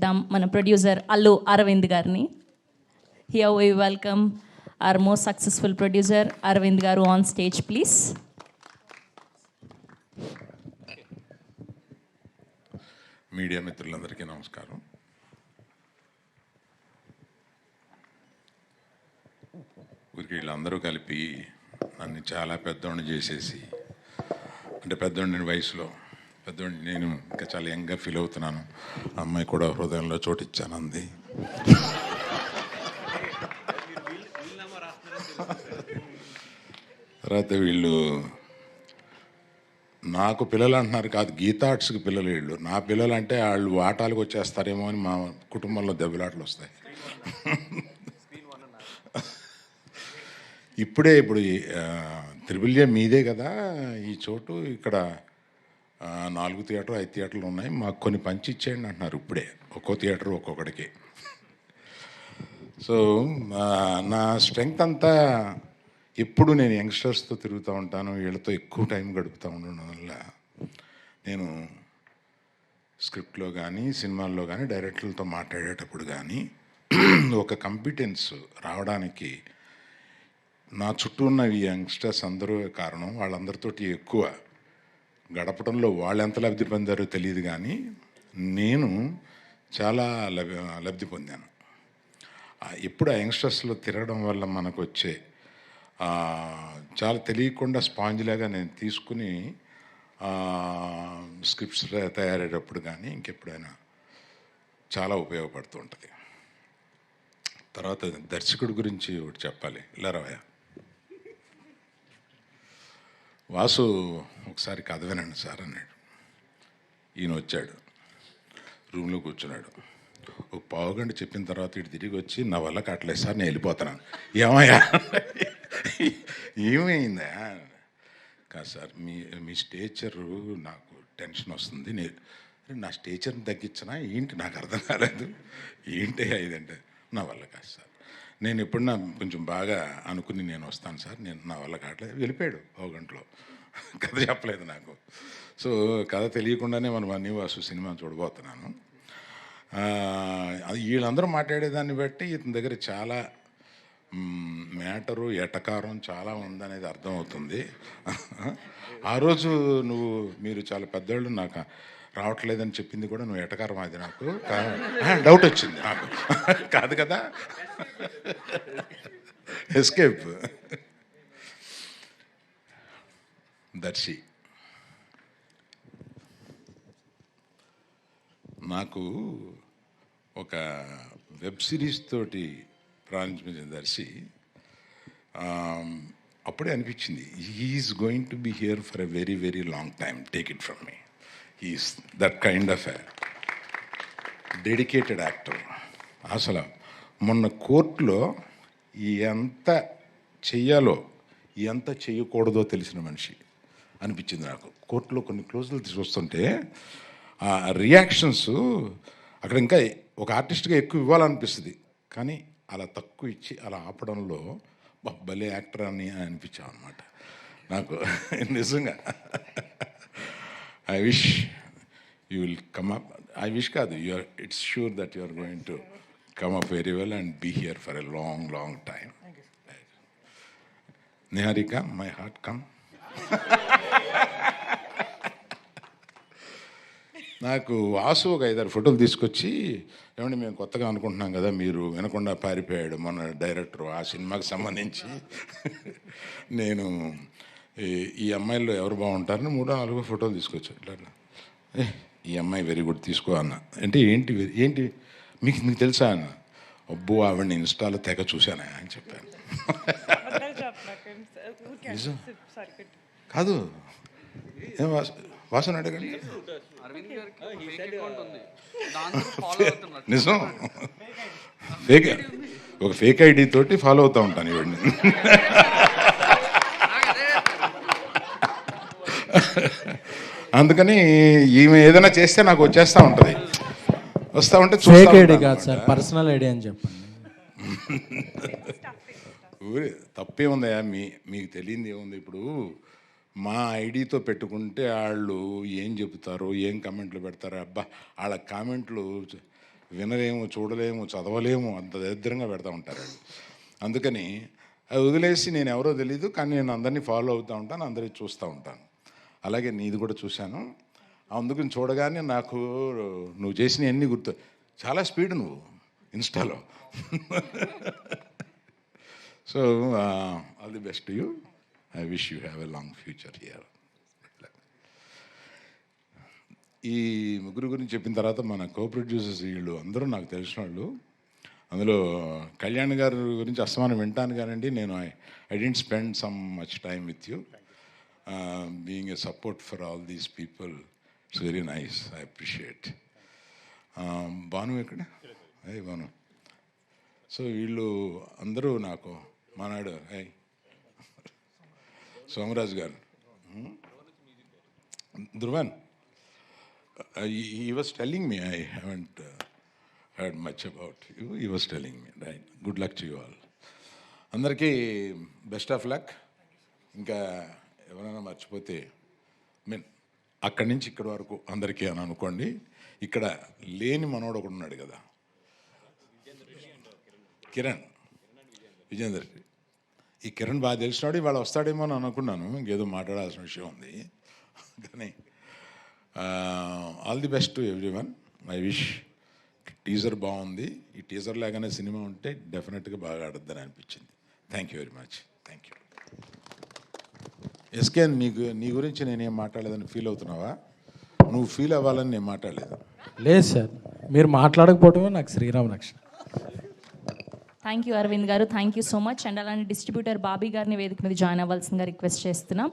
Welcome మన producer Allu Aravind గారిని. Here we welcome our most successful producer Aravind గారు ఆన్ స్టేజ్ ప్లీజ్. మీడియా మిత్రులందరికీ నమస్కారం. ఊరికి వీళ్ళందరూ కలిపి నన్ను చాలా పెద్దోడిని చేసేసి, అంటే పెద్దోడిని వయసులో పెద్దోడిని, నేను ఇంకా చాలా యంగ్గా ఫీల్ అవుతున్నాను. అమ్మాయి కూడా హృదయంలో చోటిచ్చాను అంది. తర్వాత వీళ్ళు నాకు పిల్లలు అంటున్నారు, కాదు గీతా ఆర్ట్స్కి పిల్లలు వీళ్ళు. నా పిల్లలు అంటే వాళ్ళు ఆటాలకు వచ్చేస్తారేమో అని మా కుటుంబంలో దెబ్బలాటలు వస్తాయి. ఇప్పుడు త్రిబుల్ ఏ మీదే కదా ఈ చోటు, ఇక్కడ 4 థియేటర్లు 5 థియేటర్లు ఉన్నాయి, మాకు కొన్ని పంచి ఇచ్చేయండి అంటున్నారు ఇప్పుడే, ఒక్కో థియేటర్ ఒక్కొక్కడికి. సో నా స్ట్రెంగ్త్ అంతా ఎప్పుడు నేను యంగ్స్టర్స్తో తిరుగుతూ ఉంటాను, వీళ్ళతో ఎక్కువ టైం గడుపుతూ ఉండడం వల్ల నేను స్క్రిప్ట్లో కానీ సినిమాల్లో కానీ డైరెక్టర్లతో మాట్లాడేటప్పుడు కానీ ఒక కాంపిటెన్స్ రావడానికి నా చుట్టూ ఉన్న ఈ యంగ్స్టర్స్ అందరూ కారణం. వాళ్ళందరితోటి ఎక్కువ గడపడంలో వాళ్ళు ఎంత లబ్ధి పొందారో తెలియదు, కానీ నేను చాలా లబ్ధి పొందాను. ఎప్పుడు ఆ యంగ్స్టర్స్లో తిరగడం వల్ల మనకు వచ్చే చాలా తెలియకుండా స్పాంజ్లాగా నేను తీసుకుని స్క్రిప్ట్స్ తయారయ్యేటప్పుడు కానీ ఇంకెప్పుడైనా చాలా ఉపయోగపడుతూ ఉంటుంది. తర్వాత దర్శకుడి గురించి ఒకటి చెప్పాలి. ఇలా రావయ్య వాసు, ఒకసారి కథ వినండి సార్ అన్నాడు. ఈయన వచ్చాడు, రూమ్లో కూర్చున్నాడు. ఒక పావుగంట చెప్పిన తర్వాత ఇటు తిరిగి వచ్చి, నా వల్ల కట్టలేదు సార్, నేను వెళ్ళిపోతున్నాను. ఏమయ్యా, ఏమైందా? కాదు సార్, మీ స్టేచరు నాకు టెన్షన్ వస్తుంది, నా స్టేచర్ని తగ్గించినా ఏంటి నాకు అర్థం కాలేదు. ఏంటి ఇదంటే, నా వల్ల కాదు సార్, నేను ఎప్పుడన్నా కొంచెం బాగా అనుకుని నేను వస్తాను సార్, నా వల్ల కావట్లేదు. వెళ్ళిపోయాడు ఒక గంటలో. కథ చెప్పలేదు నాకు. సో కథ తెలియకుండానే మనం అన్ని వాసు సినిమా చూడబోతున్నాను. వీళ్ళందరూ మాట్లాడేదాన్ని బట్టి ఇతని దగ్గర చాలా మ్యాటరు ఎటకారం చాలా ఉందనేది అర్థమవుతుంది. ఆ రోజు మీరు చాలా పెద్దవాళ్ళు, నాకు రావట్లేదని చెప్పింది కూడా నువ్వు ఎటకారం, అది నాకు డౌట్ వచ్చింది నాకు. కాదు కదా, ఎస్కేప్. దర్శి నాకు ఒక వెబ్ సిరీస్ తోటి ప్రారంభించిన దర్శి అప్పుడే అనిపించింది, he's going to be here for a very very long time, take it from me. Is that kind of a dedicated actor. అసలు మొన్న కోర్టులో ఎంత చెయ్యాలో ఎంత చేయకూడదో తెలిసిన మనిషి అనిపించింది నాకు. కోర్టులో కొన్ని క్లోజులు చూస్తుంటే ఆ రియాక్షన్స్ అక్కడ ఇంకా ఒక ఆర్టిస్ట్గా ఎక్కువ ఇవ్వాలనిపిస్తుంది, కానీ అలా తక్కువ ఇచ్చి అలా ఆపడంలో భలే యాక్టర్ అని అనిపించాం అనమాట నాకు. నిజంగా I wish you will come up. I wish కాదు, it's sure that you are going to come up very well and be here for a long, long time. Niharika, my heart come. నాకు వాసు ఒక 5-6 ఫోటోలు తీసుకొచ్చి, ఏమంటే మేము కొత్తగా అనుకుంటున్నాం కదా, మీరు వినకుండా పారిపోయాడు మన డైరెక్టర్ ఆ సినిమాకి సంబంధించి. నేను ఈ అమ్మాయిల్లో ఎవరు బాగుంటారని 3-4 ఫోటోలు తీసుకొచ్చాను. ఇట్లా ఈ అమ్మాయి వెరీ గుడ్ తీసుకో అన్న. అంటే ఏంటి మీకు తెలుసా అన్న. అబ్బో ఆవిడని ఇన్స్టాలో తెగ చూశానా అని చెప్పాను. నిజం కాదు, ఏం వాసన అడగండి. నిజం, ఒక ఫేక్ ఐడి తోటి ఫాలో అవుతూ ఉంటాను ఇవన్నీ. అందుకని ఈమె ఏదైనా చేస్తే నాకు వచ్చేస్తూ ఉంటుంది, వస్తూ ఉంటే ఫేక్ ఐడి కాదు సార్, పర్సనల్ ఐడి అని చెప్పండి. తప్పే ఉందయా, మీకు తెలియంది ఏముంది. ఇప్పుడు మా ఐడితో పెట్టుకుంటే వాళ్ళు ఏం చెబుతారో, ఏం కామెంట్లు పెడతారో, అబ్బా వాళ్ళ కామెంట్లు వినలేము, చూడలేము, చదవలేము, అంత దరిద్రంగా పెడతా ఉంటారు వాళ్ళు. అందుకని అది వదిలేసి నేను ఎవరో తెలీదు, కానీ నేను అందరినీ ఫాలో అవుతూ ఉంటాను, అందరినీ చూస్తూ ఉంటాను. అలాగే నీది కూడా చూశాను. అందుకని చూడగానే నాకు నువ్వు చేసిన అన్నీ గుర్తు. చాలా స్పీడ్ నువ్వు ఇన్స్టాలో. So all the best you. I wish you have a long future here. ఈ ముగ్గురు గురించి చెప్పిన తర్వాత మన కో ప్రొడ్యూసర్స్ వీళ్ళు అందరూ నాకు తెలిసిన వాళ్ళు. అందులో కళ్యాణ్ గారి గురించి అస్తమానం వింటాను కానండి, నేను I didn't spend some much time with you. Being a support for all these people, it's very nice, I appreciate. Bhanu ఎక్కడ? అయ్యి భాను. సో వీళ్ళు అందరూ నాకు మానాడు. సోమరాజు గారు, Dhruvan, he was telling me, I haven't heard much about you. He was telling me, right? Good luck to you all. అందరికీ best of luck. ఇంకా ఎవరైనా మర్చిపోతే అక్కడి నుంచి ఇక్కడి వరకు అందరికీ అని అనుకోండి. ఇక్కడ లేని మనోడు ఒకడు ఉన్నాడు కదా, కిరణ్ విజేందర్. ఈ కిరణ్ బాగా తెలిసినాడు, ఇవాళ వస్తాడేమో అని అనుకున్నాను, ఇంకేదో మాట్లాడాల్సిన విషయం ఉంది. కానీ all the best to every one. I wish. Teaser బాగుంది. ఈ టీజర్ లాగానే సినిమా ఉంటే డెఫినెట్గా బాగా ఆడద్దని అనిపించింది. Thank you very much. Thank you. SK, నీ గురించి నేనేం మాట్లాడలేదని ఫీల్ అవుతున్నావా? నువ్వు ఫీల్ అవ్వాలని నేను మాట్లాడలేదు. లేదు సార్, మీరు మాట్లాడకపోవటమే నాకు శ్రీరామ రక్షణ. థ్యాంక్ యూ అరవింద్ గారు, thank you so much. And అలానే డిస్ట్రిబ్యూటర్ బాబీ గారిని వేదిక మీద జాయిన్ అవ్వాల్సిందిగా రిక్వెస్ట్ చేస్తున్నాం.